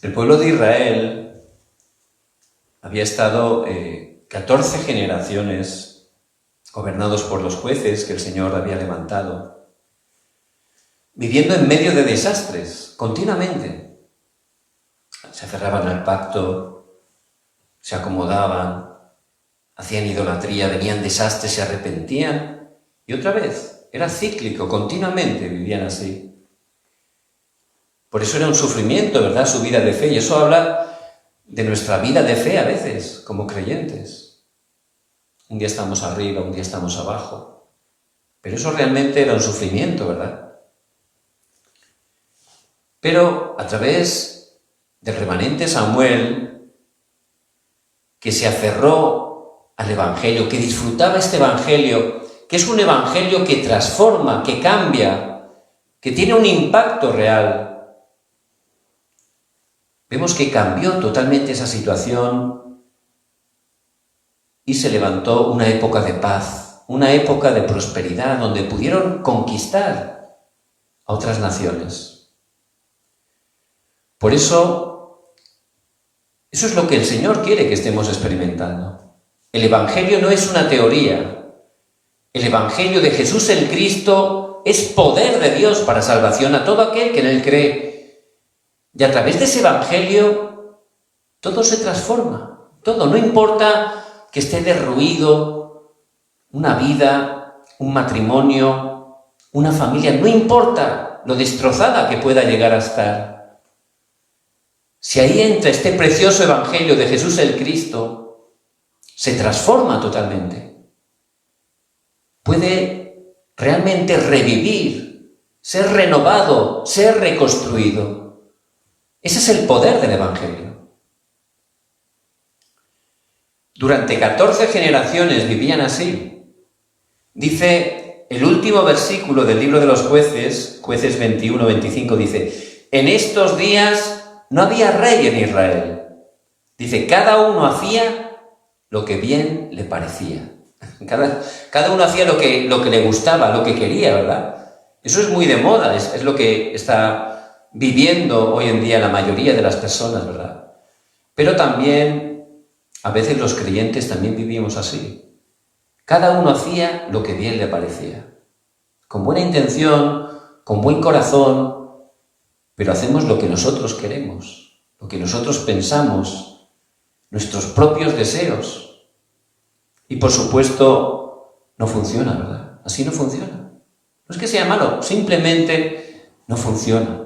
El pueblo de Israel había estado 14 generaciones gobernados por los jueces que el Señor había levantado, viviendo en medio de desastres continuamente. Se aferraban al pacto, se acomodaban, hacían idolatría, venían desastres, se arrepentían y otra vez, era cíclico, continuamente vivían así. Por eso era un sufrimiento, ¿verdad?, su vida de fe, y eso habla de nuestra vida de fe a veces, como creyentes. Un día estamos arriba, un día estamos abajo, pero eso realmente era un sufrimiento, ¿verdad? Pero a través del remanente Samuel, que se aferró al Evangelio, que disfrutaba este Evangelio, que es un Evangelio que transforma, que cambia, que tiene un impacto real, vemos que cambió totalmente esa situación y se levantó una época de paz, una época de prosperidad, donde pudieron conquistar a otras naciones. Por eso es lo que el Señor quiere que estemos experimentando. El Evangelio no es una teoría. El Evangelio de Jesús el Cristo es poder de Dios para salvación a todo aquel que en Él cree. Y a través de ese Evangelio todo se transforma. Todo, no importa que esté derruido una vida, un matrimonio, una familia, no importa lo destrozada que pueda llegar a estar. Si ahí entra este precioso Evangelio de Jesús el Cristo, se transforma totalmente. Puede realmente revivir, ser renovado, ser reconstruido. Ese es el poder del Evangelio. Durante 14 generaciones vivían así. Dice el último versículo del libro de los Jueces, Jueces 21-25, dice: en estos días no había rey en Israel. Dice, cada uno hacía lo que bien le parecía. Cada uno hacía lo que le gustaba, lo que quería, ¿verdad? Eso es muy de moda, es lo que está viviendo hoy en día la mayoría de las personas, ¿verdad? Pero también, a veces los creyentes también vivimos así. Cada uno hacía lo que bien le parecía. Con buena intención, con buen corazón, pero hacemos lo que nosotros queremos, lo que nosotros pensamos, nuestros propios deseos. Y por supuesto, no funciona, ¿verdad? Así no funciona. No es que sea malo, simplemente no funciona.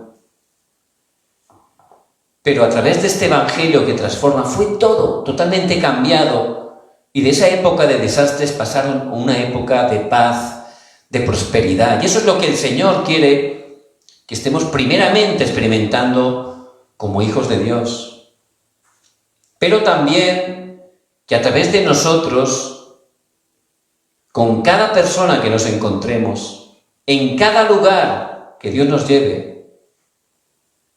Pero a través de este Evangelio que transforma, fue todo totalmente cambiado. Y de esa época de desastres pasaron a una época de paz, de prosperidad. Y eso es lo que el Señor quiere que estemos primeramente experimentando como hijos de Dios. Pero también que a través de nosotros, con cada persona que nos encontremos, en cada lugar que Dios nos lleve,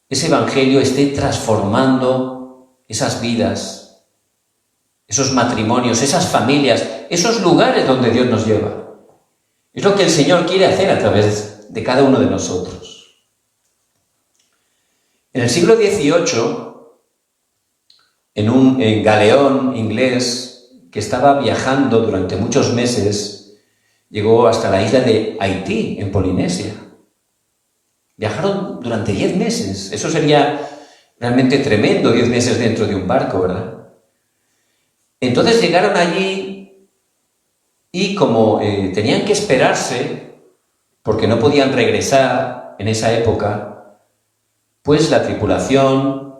ese Evangelio esté transformando esas vidas, esos matrimonios, esas familias, esos lugares donde Dios nos lleva. Es lo que el Señor quiere hacer a través de cada uno de nosotros. En el siglo XVIII, en un galeón inglés que estaba viajando durante muchos meses, llegó hasta la isla de Haití, en Polinesia. Viajaron durante 10 meses. Eso sería realmente tremendo, 10 meses dentro de un barco, ¿verdad? Entonces llegaron allí y como tenían que esperarse, porque no podían regresar en esa época, pues la tripulación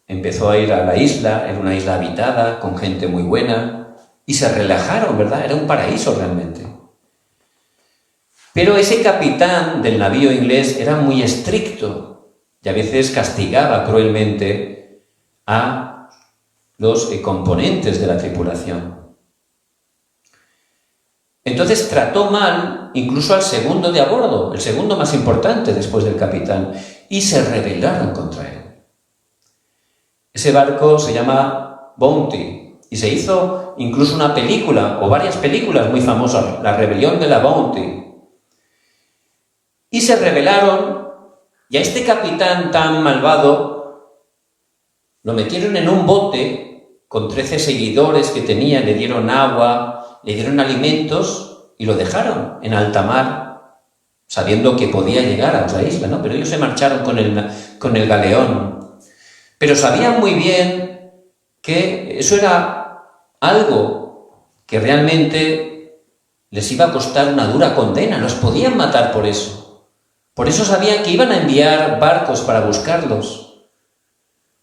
empezó a ir a la isla, era una isla habitada, con gente muy buena, y se relajaron, ¿verdad? Era un paraíso realmente. Pero ese capitán del navío inglés era muy estricto y a veces castigaba cruelmente a los componentes de la tripulación. Entonces trató mal incluso al segundo de a bordo, el segundo más importante después del capitán, y se rebelaron contra él. Ese barco se llama Bounty y se hizo incluso una película o varias películas muy famosas, La rebelión de la Bounty. Y se rebelaron Y a este capitán tan malvado lo metieron en un bote con 13 seguidores que tenía, le dieron agua, le dieron alimentos y lo dejaron en alta mar, sabiendo que podía llegar a otra isla, ¿no? Pero ellos se marcharon con el galeón. Pero sabían muy bien que eso era algo que realmente les iba a costar una dura condena, los podían matar por eso. Por eso sabían que iban a enviar barcos para buscarlos.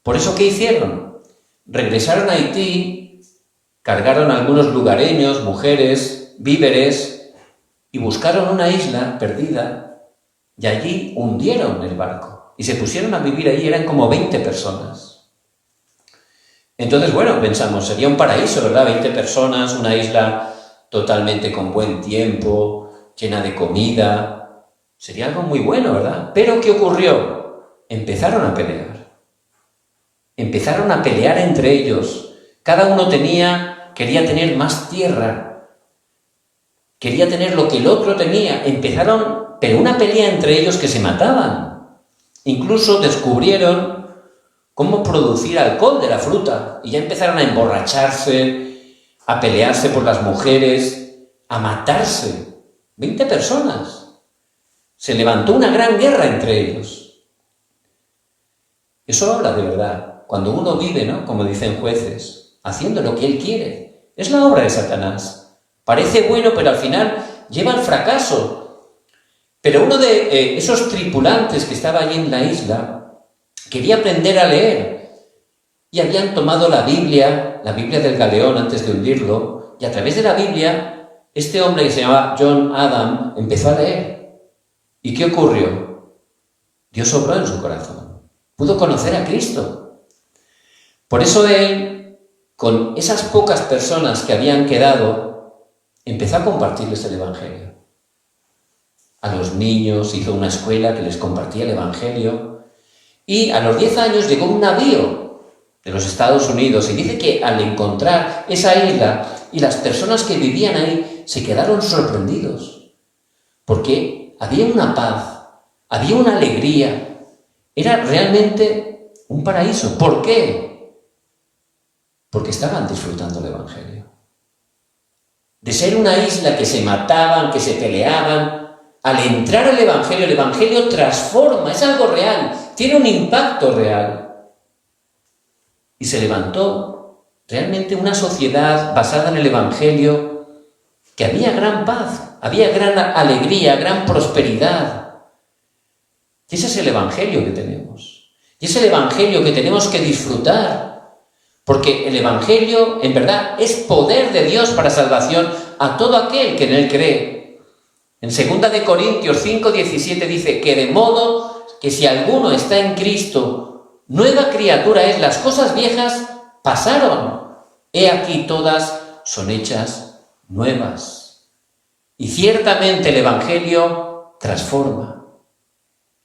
Por eso, ¿qué hicieron? Regresaron a Haití, cargaron a algunos lugareños, mujeres, víveres, y buscaron una isla perdida, y allí hundieron el barco. Y se pusieron a vivir ahí, eran como 20 personas. Entonces, bueno, pensamos, sería un paraíso, ¿verdad? 20 personas, una isla totalmente con buen tiempo, llena de comida. Sería algo muy bueno, ¿verdad? Pero ¿qué ocurrió? Empezaron a pelear. Empezaron a pelear entre ellos. Cada uno quería tener más tierra. Quería tener lo que el otro tenía. Pero una pelea entre ellos que se mataban. Incluso descubrieron cómo producir alcohol de la fruta. Y ya empezaron a emborracharse, a pelearse por las mujeres, a matarse. 20 personas. Se levantó una gran guerra entre ellos. Eso habla de verdad. Cuando uno vive, ¿no? Como dicen Jueces, haciendo lo que él quiere. Es la obra de Satanás. Parece bueno, pero al final lleva al fracaso. Pero uno de esos tripulantes que estaba allí en la isla quería aprender a leer. Y habían tomado la Biblia del galeón antes de hundirlo, y a través de la Biblia, este hombre que se llamaba John Adam empezó a leer. ¿Y qué ocurrió? Dios obró en su corazón. Pudo conocer a Cristo. Por eso él, con esas pocas personas que habían quedado, empezó a compartirles el Evangelio. A los niños hizo una escuela que les compartía el Evangelio. Y a los 10 años llegó un navío de los Estados Unidos y dice que al encontrar esa isla y las personas que vivían ahí se quedaron sorprendidos. Porque había una paz, había una alegría, era realmente un paraíso. ¿Por qué? Porque estaban disfrutando el Evangelio. De ser una isla que se mataban, que se peleaban, al entrar el Evangelio transforma, es algo real, tiene un impacto real. Y se levantó realmente una sociedad basada en el Evangelio, que había gran paz, había gran alegría, gran prosperidad. Y ese es el Evangelio que tenemos. Y es el Evangelio que tenemos que disfrutar. Porque el Evangelio, en verdad, es poder de Dios para salvación a todo aquel que en él cree. En 2 de Corintios 5:17 dice que de modo que si alguno está en Cristo, nueva criatura es, las cosas viejas pasaron. He aquí todas son hechas nuevas. Y ciertamente el Evangelio transforma.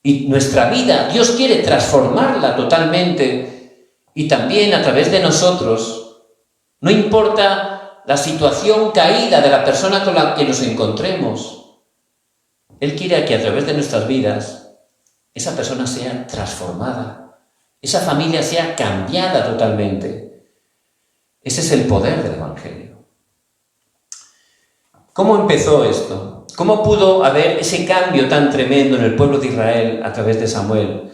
Y nuestra vida, Dios quiere transformarla totalmente. Y también a través de nosotros, no importa la situación caída de la persona con la que nos encontremos, Él quiere que a través de nuestras vidas, esa persona sea transformada, esa familia sea cambiada totalmente. Ese es el poder del Evangelio. ¿Cómo empezó esto? ¿Cómo pudo haber ese cambio tan tremendo en el pueblo de Israel a través de Samuel?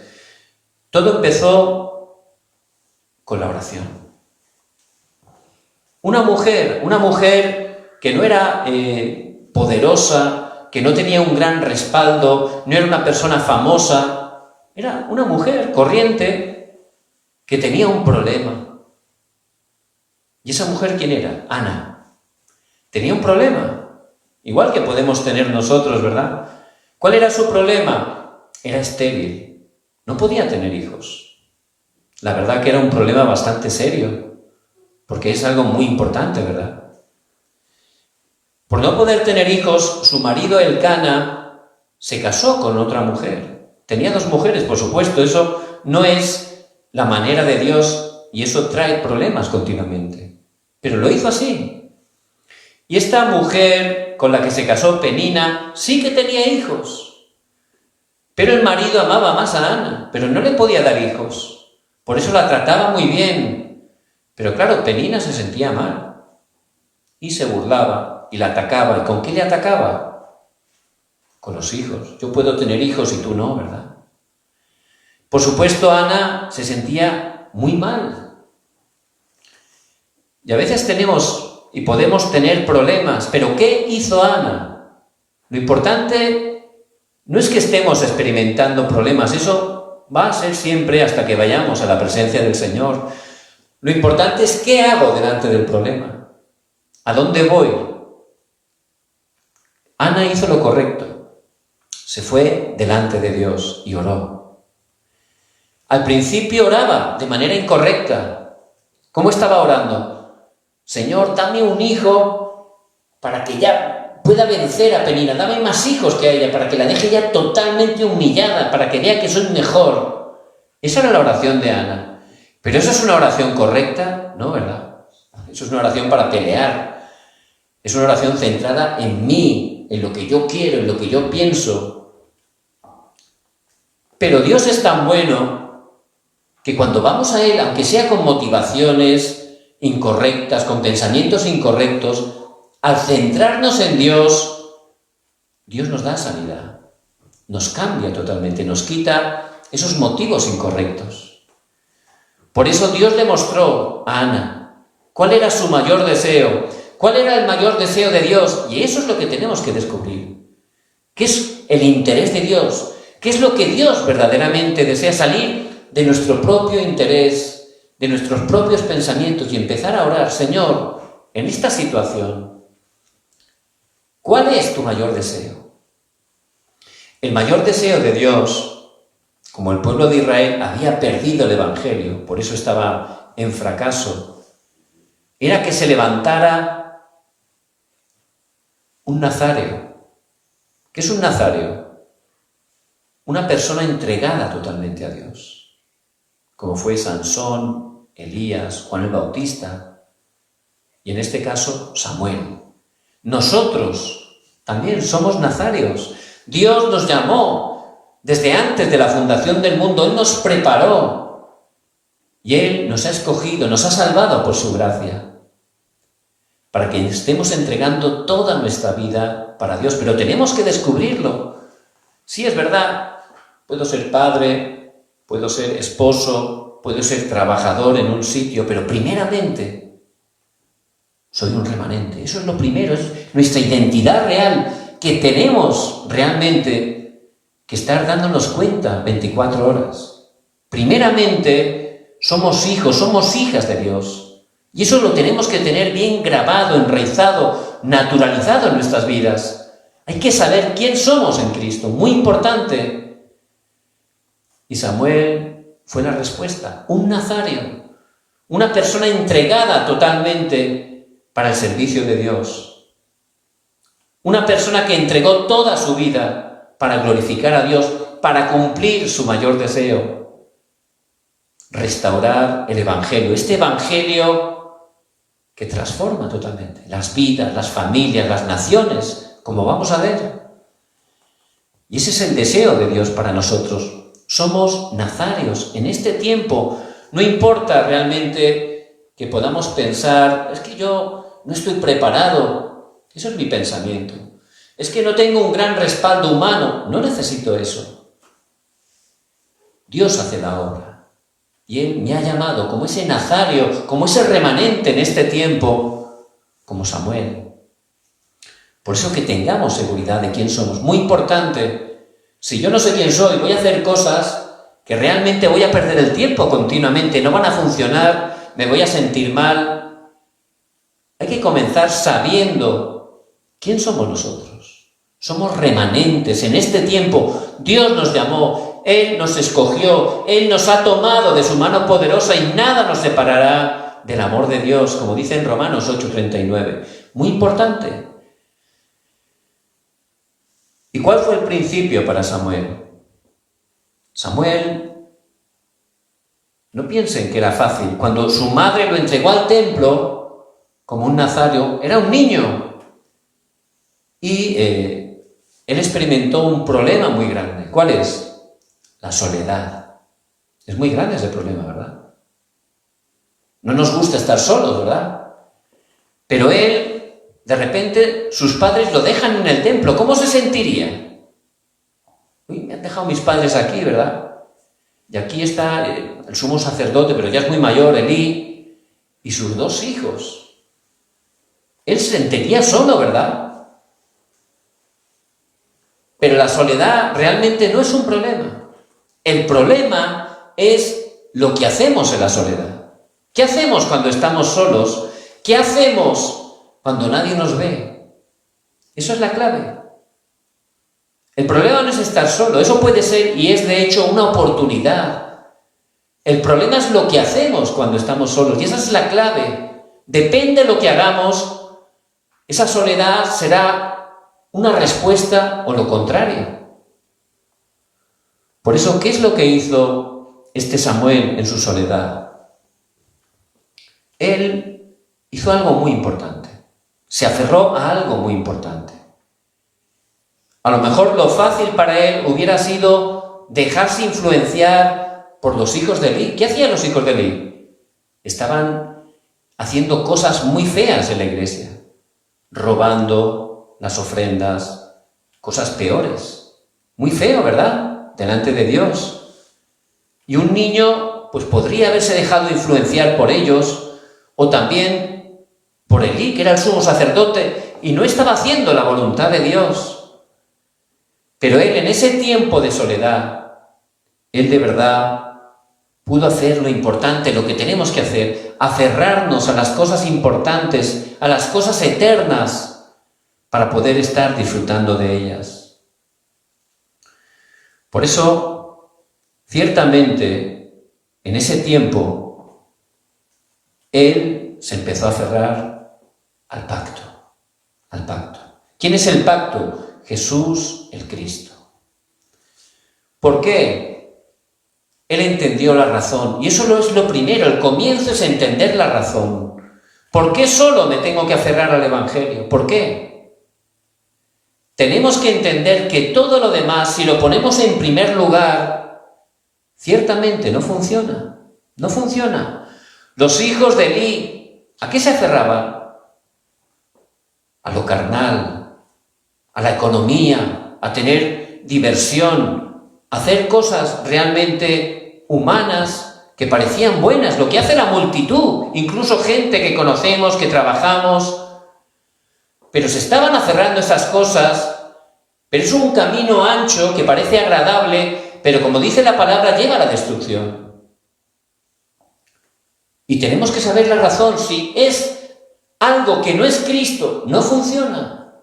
Todo empezó con la oración. Una mujer que no era poderosa, que no tenía un gran respaldo, no era una persona famosa, era una mujer corriente que tenía un problema. ¿Y esa mujer quién era? Ana. Tenía un problema. Igual que podemos tener nosotros, ¿verdad? ¿Cuál era su problema? Era estéril. No podía tener hijos. La verdad que era un problema bastante serio, porque es algo muy importante, ¿verdad? Por no poder tener hijos, su marido Elcana se casó con otra mujer. Tenía 2 mujeres, por supuesto, eso no es la manera de Dios y eso trae problemas continuamente. Pero lo hizo así. Y esta mujer con la que se casó, Penina, sí que tenía hijos. Pero el marido amaba más a Ana, pero no le podía dar hijos. Por eso la trataba muy bien. Pero claro, Penina se sentía mal. Y se burlaba y la atacaba. ¿Y con qué le atacaba? Con los hijos. Yo puedo tener hijos y tú no, ¿verdad? Por supuesto, Ana se sentía muy mal. Y a veces tenemos y podemos tener problemas. ¿Pero qué hizo Ana? Lo importante no es que estemos experimentando problemas. Eso va a ser siempre hasta que vayamos a la presencia del Señor. Lo importante es qué hago delante del problema. ¿A dónde voy? Ana hizo lo correcto. Se fue delante de Dios y oró. Al principio oraba de manera incorrecta. ¿Cómo estaba orando? Señor, dame un hijo para que ya pueda vencer a Penina. Dame más hijos que a ella, para que la deje ya totalmente humillada, para que vea que soy mejor. Esa era la oración de Ana. ¿Pero eso es una oración correcta? No, ¿verdad? Eso es una oración para pelear. Es una oración centrada en mí, en lo que yo quiero, en lo que yo pienso. Pero Dios es tan bueno que cuando vamos a Él, aunque sea con motivaciones incorrectas, con pensamientos incorrectos, al centrarnos en Dios, Dios nos da sanidad, nos cambia totalmente, nos quita esos motivos incorrectos. Por eso Dios le mostró a Ana cuál era su mayor deseo, cuál era el mayor deseo de Dios, y eso es lo que tenemos que descubrir. ¿Qué es el interés de Dios? ¿Qué es lo que Dios verdaderamente desea? Salir de nuestro propio interés, de nuestros propios pensamientos y empezar a orar. Señor, en esta situación, ¿cuál es tu mayor deseo? El mayor deseo de Dios, como el pueblo de Israel había perdido el Evangelio, por eso estaba en fracaso, era que se levantara un nazareo. ¿Qué es un nazareo? Una persona entregada totalmente a Dios, como fue Sansón, Elías, Juan el Bautista, y en este caso Samuel. Nosotros también somos nazareos. Dios nos llamó desde antes de la fundación del mundo. Él nos preparó y Él nos ha escogido, nos ha salvado por su gracia, para que estemos entregando toda nuestra vida para Dios. Pero tenemos que descubrirlo. Sí, es verdad, puedo ser padre, puedo ser esposo, puedo ser trabajador en un sitio, pero primeramente soy un remanente. Eso es lo primero, es nuestra identidad real, que tenemos realmente que estar dándonos cuenta 24 horas. Primeramente, somos hijos, somos hijas de Dios. Y eso lo tenemos que tener bien grabado, enraizado, naturalizado en nuestras vidas. Hay que saber quién somos en Cristo, muy importante. Y Samuel fue la respuesta, un nazareo, una persona entregada totalmente para el servicio de Dios. Una persona que entregó toda su vida para glorificar a Dios, para cumplir su mayor deseo, restaurar el Evangelio. Este Evangelio que transforma totalmente las vidas, las familias, las naciones, como vamos a ver. Y ese es el deseo de Dios para nosotros. Somos nazareos en este tiempo. No importa realmente que podamos pensar, es que yo no estoy preparado. Eso es mi pensamiento. Es que no tengo un gran respaldo humano. No necesito eso. Dios hace la obra. Y Él me ha llamado como ese nazareo, como ese remanente en este tiempo, como Samuel. Por eso que tengamos seguridad de quién somos. Muy importante. Si yo no sé quién soy, voy a hacer cosas que realmente voy a perder el tiempo continuamente. No van a funcionar, me voy a sentir mal. Hay que comenzar sabiendo quién somos nosotros. Somos remanentes en este tiempo. Dios nos llamó, Él nos escogió, Él nos ha tomado de su mano poderosa y nada nos separará del amor de Dios, como dice en Romanos 8:39. Muy importante. ¿Y cuál fue el principio para Samuel? Samuel, no piensen que era fácil. Cuando su madre lo entregó al templo, como un nazareo, era un niño. Y él él experimentó un problema muy grande. ¿Cuál es? La soledad. Es muy grande ese problema, ¿verdad? No nos gusta estar solos, ¿verdad? Pero él, de repente, sus padres lo dejan en el templo. ¿Cómo se sentiría? Uy, me han dejado mis padres aquí, ¿verdad? Y aquí está el sumo sacerdote, pero ya es muy mayor, Elí, y sus 2 hijos. Él se sentiría solo, ¿verdad? Pero la soledad realmente no es un problema. El problema es lo que hacemos en la soledad. ¿Qué hacemos cuando estamos solos? ¿Qué hacemos cuando nadie nos ve? Eso es la clave. El problema no es estar solo, eso puede ser y es de hecho una oportunidad. El problema es lo que hacemos cuando estamos solos y esa es la clave. Depende de lo que hagamos, esa soledad será una respuesta o lo contrario. Por eso, ¿qué es lo que hizo este Samuel en su soledad? Él hizo algo muy importante. Se aferró a algo muy importante. A lo mejor lo fácil para él hubiera sido dejarse influenciar por los hijos de Elí. ¿Qué hacían los hijos de Elí? Estaban haciendo cosas muy feas en la iglesia. Robando las ofrendas, cosas peores. Muy feo, ¿verdad? Delante de Dios. Y un niño, pues podría haberse dejado influenciar por ellos, o también por Elí, que era el sumo sacerdote, y no estaba haciendo la voluntad de Dios. Pero él, en ese tiempo de soledad, él de verdad pudo hacer lo importante, lo que tenemos que hacer, aferrarnos a las cosas importantes, a las cosas eternas, para poder estar disfrutando de ellas. Por eso, ciertamente, en ese tiempo, él se empezó a aferrar al pacto, al pacto. ¿Quién es el pacto? Jesús el Cristo. ¿Por qué? Él entendió la razón, y eso es lo primero, el comienzo es entender la razón. ¿Por qué solo me tengo que aferrar al Evangelio? ¿Por qué? Tenemos que entender que todo lo demás, si lo ponemos en primer lugar, ciertamente no funciona, no funciona. Los hijos de Elí, ¿a qué se aferraban? A lo carnal, a la economía, a tener diversión, a hacer cosas realmente humanas que parecían buenas, lo que hace la multitud, incluso gente que conocemos, que trabajamos, pero se estaban aferrando a esas cosas, pero es un camino ancho que parece agradable, pero como dice la palabra, lleva a la destrucción. Y tenemos que saber la razón. Si es algo que no es Cristo, no funciona.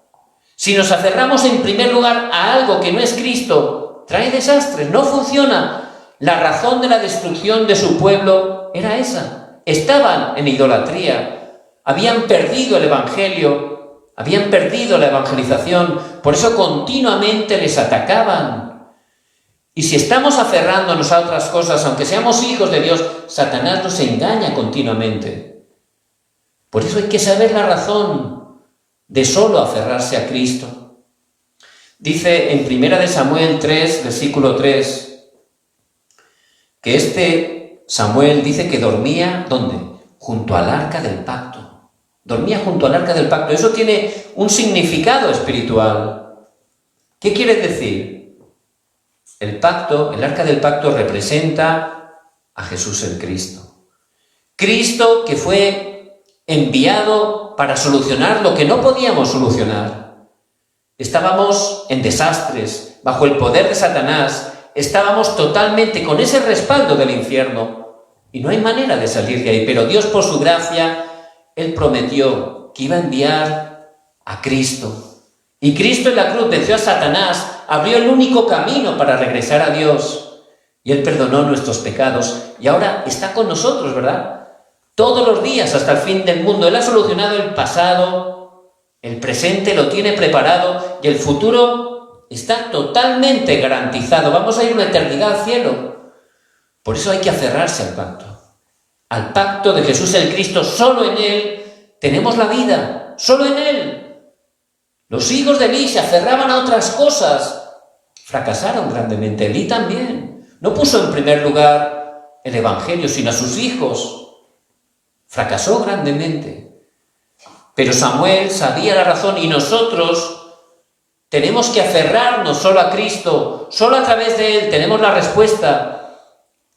Si nos aferramos en primer lugar a algo que no es Cristo, trae desastres, no funciona. La razón de la destrucción de su pueblo era esa. Estaban en idolatría, habían perdido el Evangelio, habían perdido la evangelización, por eso continuamente les atacaban. Y si estamos aferrándonos a otras cosas, aunque seamos hijos de Dios, Satanás nos engaña continuamente. Por eso hay que saber la razón de solo aferrarse a Cristo. Dice en 1 Samuel 3, versículo 3, que este Samuel dice que dormía, ¿dónde? Junto al arca del pacto. Dormía junto al arca del pacto. Eso tiene un significado espiritual. ¿Qué quiere decir? El pacto, el arca del pacto representa a Jesús el Cristo. Cristo que fue enviado para solucionar lo que no podíamos solucionar. Estábamos en desastres, bajo el poder de Satanás, estábamos totalmente con ese respaldo del infierno y no hay manera de salir de ahí, pero Dios por su gracia, Él prometió que iba a enviar a Cristo. Y Cristo en la cruz venció a Satanás, abrió el único camino para regresar a Dios y Él perdonó nuestros pecados y ahora está con nosotros, ¿verdad? Todos los días hasta el fin del mundo. Él ha solucionado el pasado, el presente lo tiene preparado y el futuro está totalmente garantizado. Vamos a ir una eternidad al cielo. Por eso hay que aferrarse al pacto de Jesús el Cristo. Solo en Él tenemos la vida, solo en Él. Los hijos de Elí se aferraban a otras cosas. Fracasaron grandemente. Elí también. No puso en primer lugar el Evangelio, sino a sus hijos. Fracasó grandemente. Pero Samuel sabía la razón y nosotros tenemos que aferrarnos solo a Cristo. Solo a través de Él tenemos la respuesta.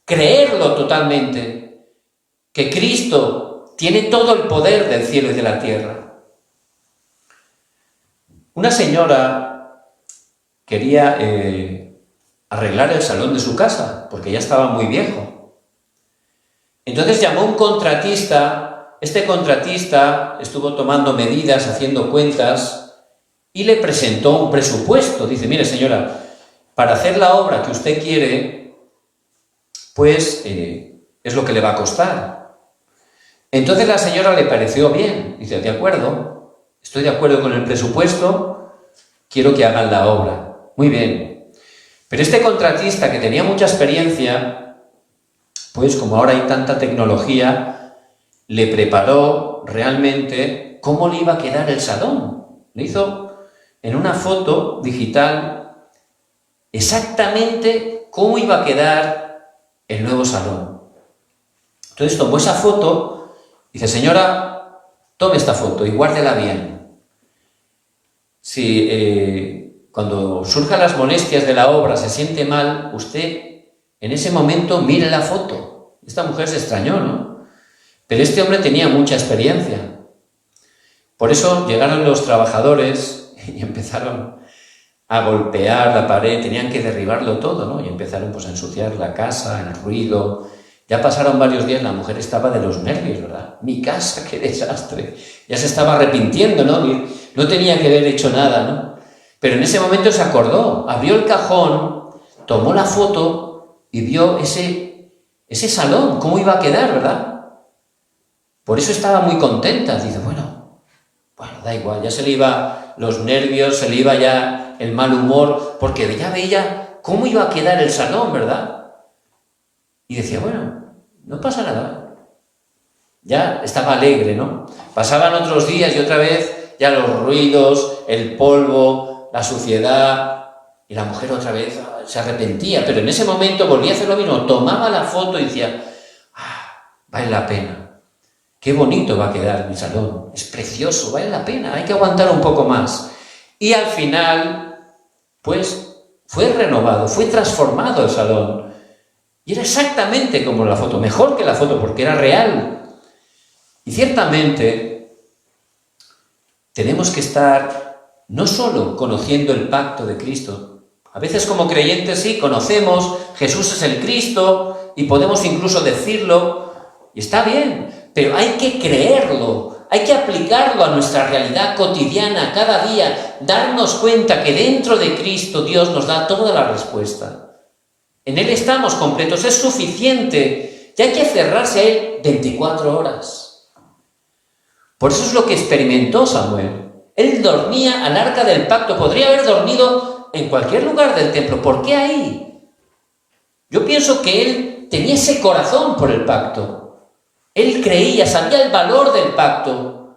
Creerlo totalmente. Que Cristo tiene todo el poder del cielo y de la tierra. Una señora quería arreglar el salón de su casa, porque ya estaba muy viejo. Entonces llamó a un contratista. Este contratista estuvo tomando medidas, haciendo cuentas, y le presentó un presupuesto. Dice, mire señora, para hacer la obra que usted quiere, pues es lo que le va a costar. Entonces la señora le pareció bien. Dice, de acuerdo, estoy de acuerdo con el presupuesto, quiero que hagan la obra. Muy bien. Pero este contratista, que tenía mucha experiencia, pues como ahora hay tanta tecnología, le preparó realmente cómo le iba a quedar el salón. Le hizo en una foto digital exactamente cómo iba a quedar el nuevo salón. Entonces tomó esa foto y dice, señora, tome esta foto y guárdela bien. Si cuando surjan las molestias de la obra, se siente mal, usted en ese momento mire la foto. Esta mujer se extrañó, ¿no? Pero este hombre tenía mucha experiencia. Por eso llegaron los trabajadores y empezaron a golpear la pared, tenían que derribarlo todo, ¿no? Y empezaron pues a ensuciar la casa, el ruido. Ya pasaron varios días, la mujer estaba de los nervios, ¿verdad? Mi casa, qué desastre. Ya se estaba arrepintiendo, ¿no? No tenía que haber hecho nada, ¿no? Pero en ese momento se acordó, abrió el cajón, tomó la foto y vio ese salón, cómo iba a quedar, ¿verdad? Por eso estaba muy contenta. Dice, bueno, da igual, ya se le iba los nervios, se le iba ya el mal humor, porque ya veía cómo iba a quedar el salón, ¿verdad? Y decía, bueno, no pasa nada. Ya estaba alegre, ¿no? Pasaban otros días y otra vez ya los ruidos, el polvo, la suciedad, y la mujer otra vez se arrepentía, pero en ese momento volvía a hacer lo mismo, tomaba la foto y decía, vale la pena. Qué bonito va a quedar mi salón, es precioso, vale la pena, hay que aguantar un poco más. Y al final, pues, fue renovado, fue transformado el salón. Y era exactamente como la foto, mejor que la foto, porque era real. Y ciertamente, tenemos que estar no solo conociendo el pacto de Cristo. A veces como creyentes sí, conocemos, Jesús es el Cristo, y podemos incluso decirlo, y está bien. Pero hay que creerlo, hay que aplicarlo a nuestra realidad cotidiana, cada día, darnos cuenta que dentro de Cristo Dios nos da toda la respuesta. En Él estamos completos, es suficiente, y hay que aferrarse a Él 24 horas. Por eso es lo que experimentó Samuel. Él dormía al arca del pacto, podría haber dormido en cualquier lugar del templo. ¿Por qué ahí? Yo pienso que él tenía ese corazón por el pacto. Él creía, sabía el valor del pacto.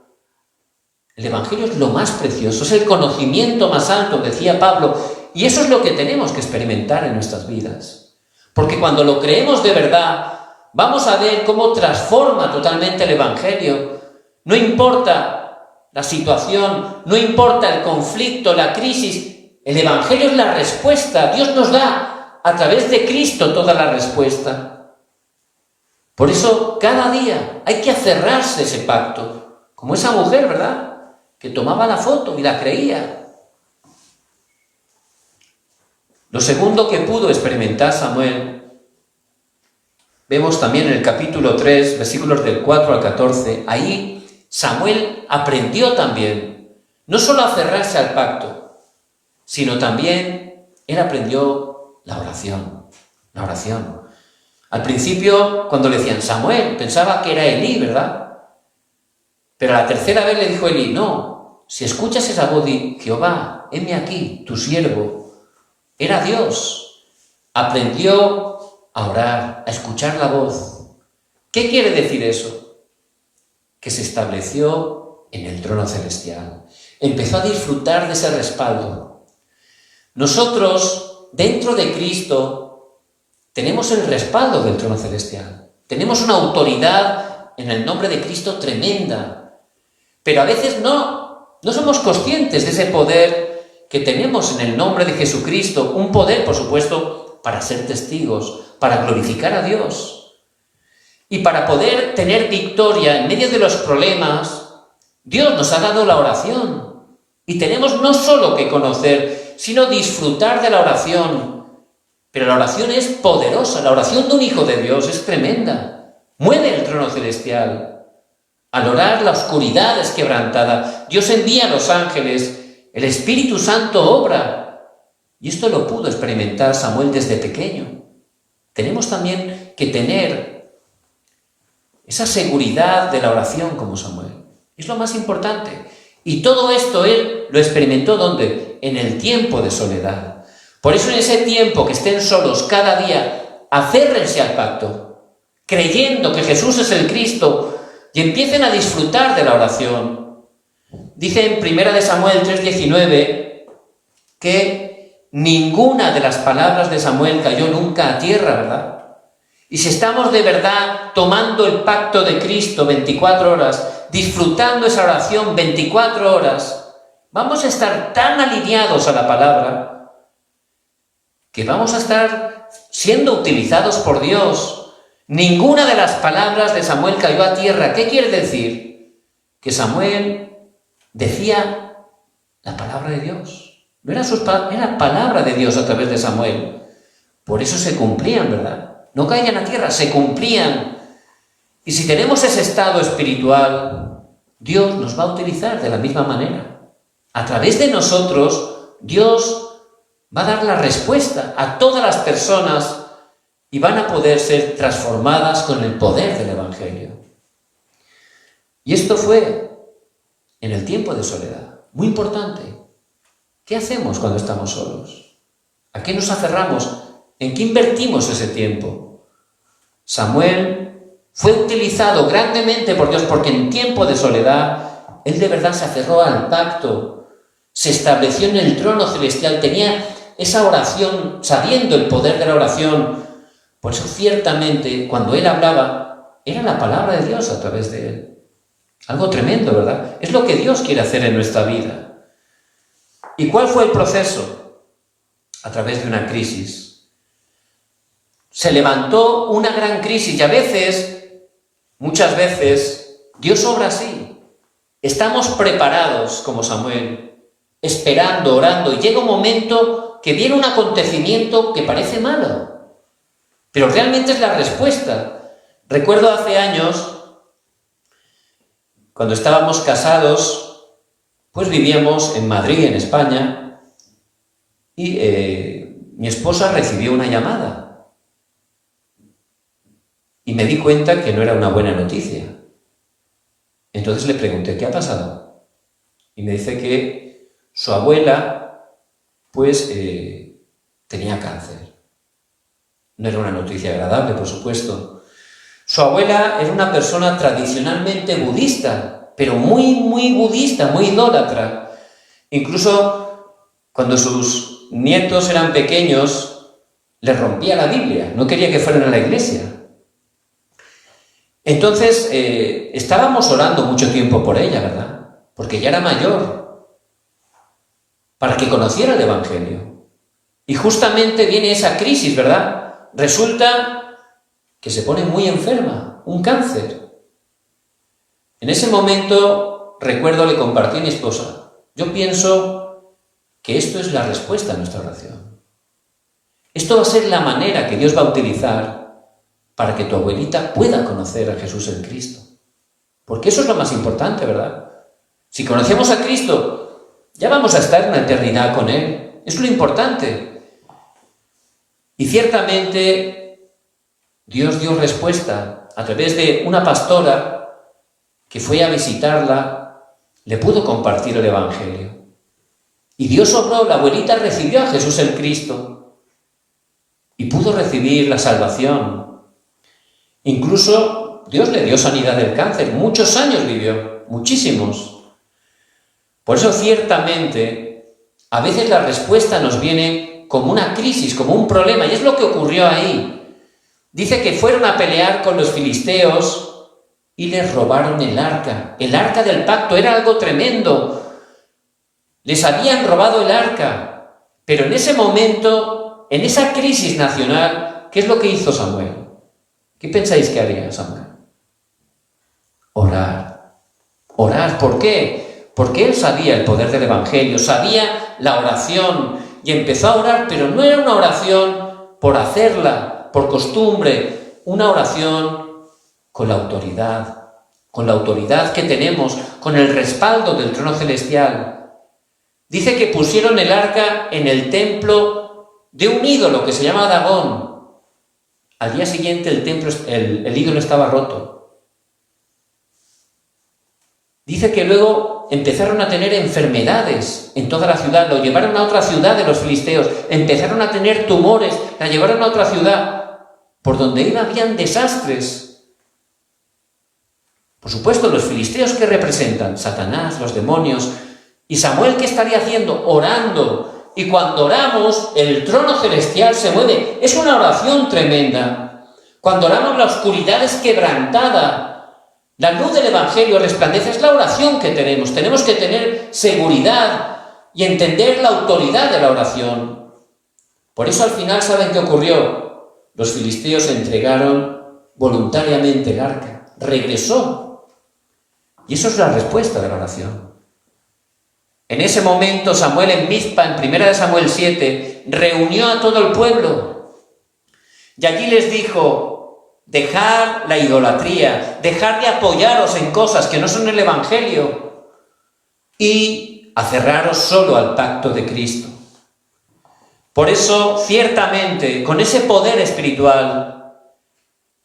El Evangelio es lo más precioso, es el conocimiento más alto, decía Pablo, y eso es lo que tenemos que experimentar en nuestras vidas. Porque cuando lo creemos de verdad, vamos a ver cómo transforma totalmente el Evangelio. No importa la situación, no importa el conflicto, la crisis, el Evangelio es la respuesta. Dios nos da a través de Cristo toda la respuesta. Por eso, cada día hay que aferrarse a ese pacto, como esa mujer, ¿verdad?, que tomaba la foto y la creía. Lo segundo que pudo experimentar Samuel, vemos también en el capítulo 3, versículos del 4 al 14, ahí Samuel aprendió también, no solo a aferrarse al pacto, sino también él aprendió la oración, la oración. Al principio, cuando le decían Samuel, pensaba que era Elí, ¿verdad? Pero a la tercera vez le dijo Elí, no, si escuchas esa voz, di, Jehová, heme aquí, tu siervo. Era Dios. Aprendió a orar, a escuchar la voz. ¿Qué quiere decir eso? Que se estableció en el trono celestial. empezó a disfrutar de ese respaldo. Nosotros, dentro de Cristo, tenemos el respaldo del trono celestial. Tenemos una autoridad en el nombre de Cristo tremenda. Pero a veces no somos conscientes de ese poder que tenemos en el nombre de Jesucristo. Un poder, por supuesto, para ser testigos, para glorificar a Dios. Y para poder tener victoria en medio de los problemas, Dios nos ha dado la oración. Y tenemos no solo que conocer, sino disfrutar de la oración. Pero la oración es poderosa. La oración de un hijo de Dios es tremenda. Mueve el trono celestial. Al orar, la oscuridad es quebrantada. Dios envía a los ángeles. El Espíritu Santo obra. Y esto lo pudo experimentar Samuel desde pequeño. Tenemos también que tener esa seguridad de la oración como Samuel. Es lo más importante. Y todo esto él lo experimentó, ¿dónde? En el tiempo de soledad. Por eso en ese tiempo que estén solos cada día, aférrense al pacto, creyendo que Jesús es el Cristo, y empiecen a disfrutar de la oración. Dice en 1 Samuel 3:19 que ninguna de las palabras de Samuel cayó nunca a tierra, ¿verdad? Y si estamos de verdad tomando el pacto de Cristo 24 horas, disfrutando esa oración 24 horas, vamos a estar tan alineados a la palabra que vamos a estar siendo utilizados por Dios. Ninguna de las palabras de Samuel cayó a tierra. ¿Qué quiere decir? Que Samuel decía la palabra de Dios. No era era palabra de Dios a través de Samuel. Por eso se cumplían, ¿verdad? No caían a tierra, se cumplían. Y si tenemos ese estado espiritual, Dios nos va a utilizar de la misma manera. A través de nosotros, Dios va a dar la respuesta a todas las personas y van a poder ser transformadas con el poder del Evangelio. Y esto fue en el tiempo de soledad. Muy importante. ¿Qué hacemos cuando estamos solos? ¿A qué nos aferramos? ¿En qué invertimos ese tiempo? Samuel fue utilizado grandemente por Dios porque en tiempo de soledad él de verdad se aferró al pacto, se estableció en el trono celestial, tenía esa oración, sabiendo el poder de la oración. Por eso ciertamente cuando él hablaba era la palabra de Dios a través de él. Algo tremendo, ¿verdad? Es lo que Dios quiere hacer en nuestra vida. ¿Y cuál fue el proceso? A través de una crisis. Se levantó una gran crisis y muchas veces, Dios obra así. Estamos preparados como Samuel, esperando, orando, y llega un momento que viene un acontecimiento que parece malo, pero realmente es la respuesta. Recuerdo hace años, cuando estábamos casados, pues vivíamos en Madrid, en España, y mi esposa recibió una llamada. Y me di cuenta que no era una buena noticia. Entonces le pregunté, ¿qué ha pasado? Y me dice que su abuela, pues, tenía cáncer. No era una noticia agradable, por supuesto. Su abuela era una persona tradicionalmente budista, pero muy, muy budista, muy idólatra. Incluso cuando sus nietos eran pequeños, les rompía la Biblia, no quería que fueran a la iglesia. Entonces, estábamos orando mucho tiempo por ella, ¿verdad? Porque ya era mayor, para que conociera el Evangelio. Y justamente viene esa crisis, ¿verdad? Resulta que se pone muy enferma, un cáncer. En ese momento, recuerdo, le compartí a mi esposa, yo pienso que esto es la respuesta a nuestra oración. Esto va a ser la manera que Dios va a utilizar para que tu abuelita pueda conocer a Jesús el Cristo. Porque eso es lo más importante, ¿verdad? Si conocemos a Cristo, ya vamos a estar en la eternidad con Él. Es lo importante. Y ciertamente, Dios dio respuesta a través de una pastora que fue a visitarla, le pudo compartir el Evangelio. Y Dios obró, la abuelita recibió a Jesús el Cristo y pudo recibir la salvación. Incluso Dios le dio sanidad del cáncer. Muchos años vivió, muchísimos. Por eso ciertamente a veces la respuesta nos viene como una crisis, como un problema, y es lo que ocurrió ahí. Dice que fueron a pelear con los filisteos y les robaron el arca. El arca del pacto era algo tremendo. Les habían robado el arca, pero en ese momento, en esa crisis nacional, ¿qué es lo que hizo Samuel? ¿Qué pensáis que haría Samuel? Orar. Orar, ¿por qué? Porque él sabía el poder del Evangelio, sabía la oración y empezó a orar, pero no era una oración por hacerla, por costumbre, una oración con la autoridad que tenemos, con el respaldo del trono celestial. Dice que pusieron el arca en el templo de un ídolo que se llama Dagón. Al día siguiente el ídolo estaba roto. Dice que luego empezaron a tener enfermedades en toda la ciudad, lo llevaron a otra ciudad de los filisteos, empezaron a tener tumores, la llevaron a otra ciudad, por donde iba habían desastres. Por supuesto, los filisteos, ¿qué representan? Satanás, los demonios. ¿Y Samuel qué estaría haciendo? Orando. Y cuando oramos, el trono celestial se mueve. Es una oración tremenda. Cuando oramos, la oscuridad es quebrantada. La luz del Evangelio resplandece, es la oración que tenemos. Tenemos que tener seguridad y entender la autoridad de la oración. Por eso al final, ¿saben qué ocurrió? Los filisteos entregaron voluntariamente el arca. Regresó. Y eso es la respuesta de la oración. En ese momento Samuel en Mizpa, en 1 Samuel 7, reunió a todo el pueblo. Y allí les dijo: dejad la idolatría, dejad de apoyaros en cosas que no son el Evangelio y aferraros solo al pacto de Cristo. Por eso, ciertamente, con ese poder espiritual,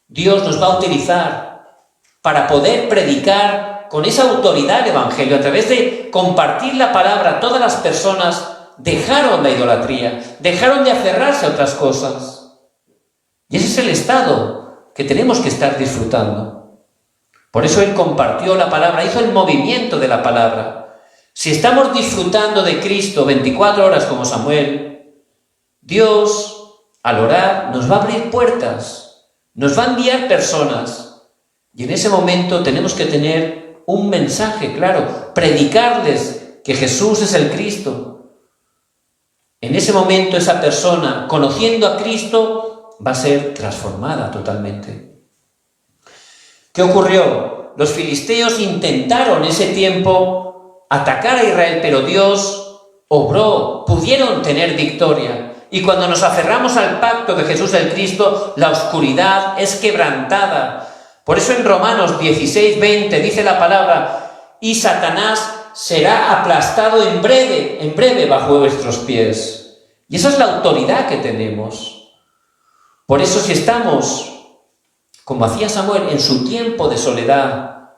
Dios nos va a utilizar para poder predicar con esa autoridad el Evangelio. A través de compartir la palabra, todas las personas dejaron la idolatría, dejaron de aferrarse a otras cosas. Y ese es el estado que tenemos que estar disfrutando. Por eso él compartió la palabra, hizo el movimiento de la palabra. Si estamos disfrutando de Cristo 24 horas como Samuel, Dios, al orar, nos va a abrir puertas, nos va a enviar personas. Y en ese momento tenemos que tener un mensaje claro, predicarles que Jesús es el Cristo. En ese momento esa persona, conociendo a Cristo, va a ser transformada totalmente. ¿Qué ocurrió? Los filisteos intentaron ese tiempo atacar a Israel, pero Dios obró, pudieron tener victoria. Y cuando nos aferramos al pacto de Jesús el Cristo, la oscuridad es quebrantada. Por eso en Romanos 16:20 dice la palabra: y Satanás será aplastado en breve bajo vuestros pies. Y esa es la autoridad que tenemos. Por eso, si estamos, como hacía Samuel, en su tiempo de soledad,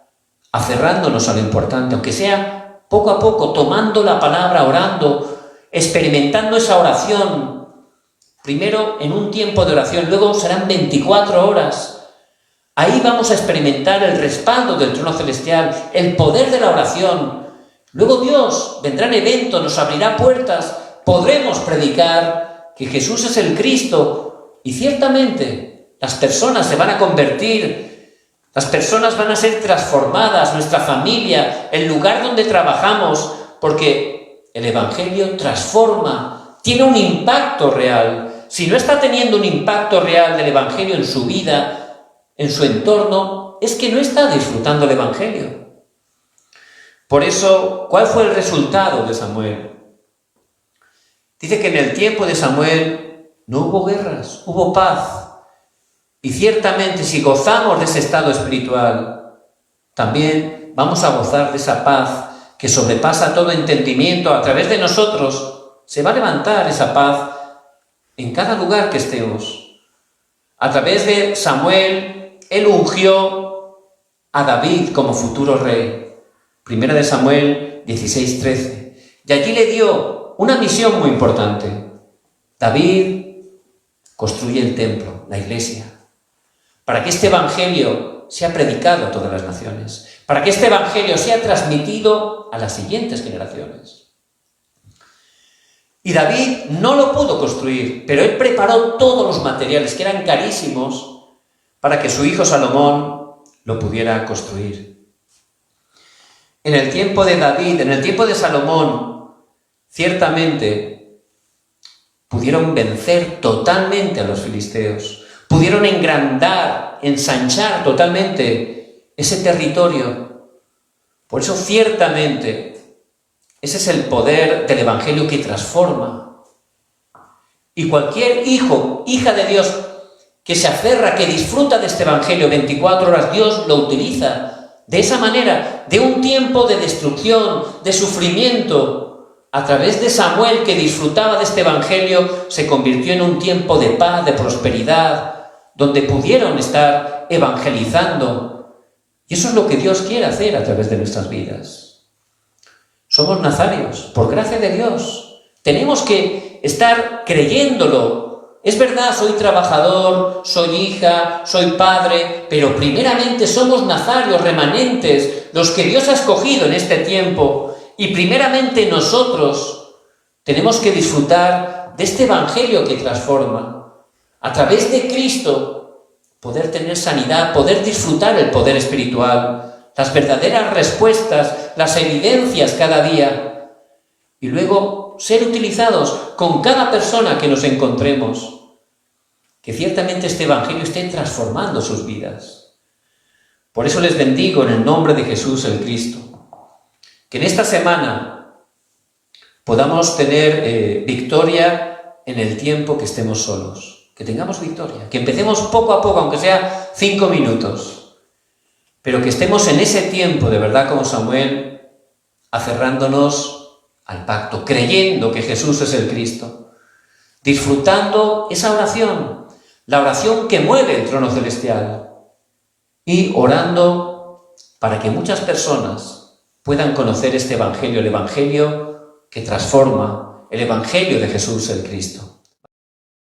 aferrándonos a lo importante, aunque sea poco a poco, tomando la palabra, orando, experimentando esa oración, primero en un tiempo de oración, luego serán 24 horas. Ahí vamos a experimentar el respaldo del trono celestial, el poder de la oración. Luego Dios vendrá en evento, nos abrirá puertas, podremos predicar que Jesús es el Cristo. Y ciertamente las personas se van a convertir, las personas van a ser transformadas, nuestra familia, el lugar donde trabajamos, porque el Evangelio transforma, tiene un impacto real. Si no está teniendo un impacto real del Evangelio en su vida, en su entorno, es que no está disfrutando el Evangelio. Por eso, ¿cuál fue el resultado de Samuel? Dice que en el tiempo de Samuel no hubo guerras, hubo paz. Y ciertamente si gozamos de ese estado espiritual, también vamos a gozar de esa paz que sobrepasa todo entendimiento. A través de nosotros se va a levantar esa paz en cada lugar que estemos. A través de Samuel, él ungió a David como futuro rey. 1 Samuel 16:13. Y allí le dio una misión muy importante. David construye el templo, la iglesia. para que este evangelio sea predicado a todas las naciones, para que este evangelio sea transmitido a las siguientes generaciones. Y David no lo pudo construir, pero él preparó todos los materiales, que eran carísimos, para que su hijo Salomón lo pudiera construir. En el tiempo de David, en el tiempo de Salomón, ciertamente pudieron vencer totalmente a los filisteos, pudieron engrandar, ensanchar totalmente ese territorio. Por eso, ciertamente, ese es el poder del evangelio que transforma. Y cualquier hijo, hija de Dios, que se aferra, que disfruta de este evangelio 24 horas, Dios lo utiliza de esa manera, de un tiempo de destrucción, de sufrimiento. A través de Samuel, que disfrutaba de este evangelio, se convirtió en un tiempo de paz, de prosperidad, donde pudieron estar evangelizando. Y eso es lo que Dios quiere hacer a través de nuestras vidas. Somos nazarios, por gracia de Dios. Tenemos que estar creyéndolo. Es verdad, soy trabajador, soy hija, soy padre, pero primeramente somos nazarios, remanentes, los que Dios ha escogido en este tiempo. Y primeramente nosotros tenemos que disfrutar de este evangelio que transforma. A través de Cristo, poder tener sanidad, poder disfrutar el poder espiritual, las verdaderas respuestas, las evidencias cada día. Y luego ser utilizados con cada persona que nos encontremos. Que ciertamente este evangelio esté transformando sus vidas. Por eso les bendigo en el nombre de Jesús el Cristo. Que en esta semana podamos tener victoria en el tiempo que estemos solos. Que tengamos victoria. Que empecemos poco a poco, aunque sea 5 minutos. Pero que estemos en ese tiempo, de verdad, como Samuel, aferrándonos al pacto, creyendo que Jesús es el Cristo. Disfrutando esa oración, la oración que mueve el trono celestial. Y orando para que muchas personas puedan conocer este evangelio, el evangelio que transforma, el evangelio de Jesús el Cristo.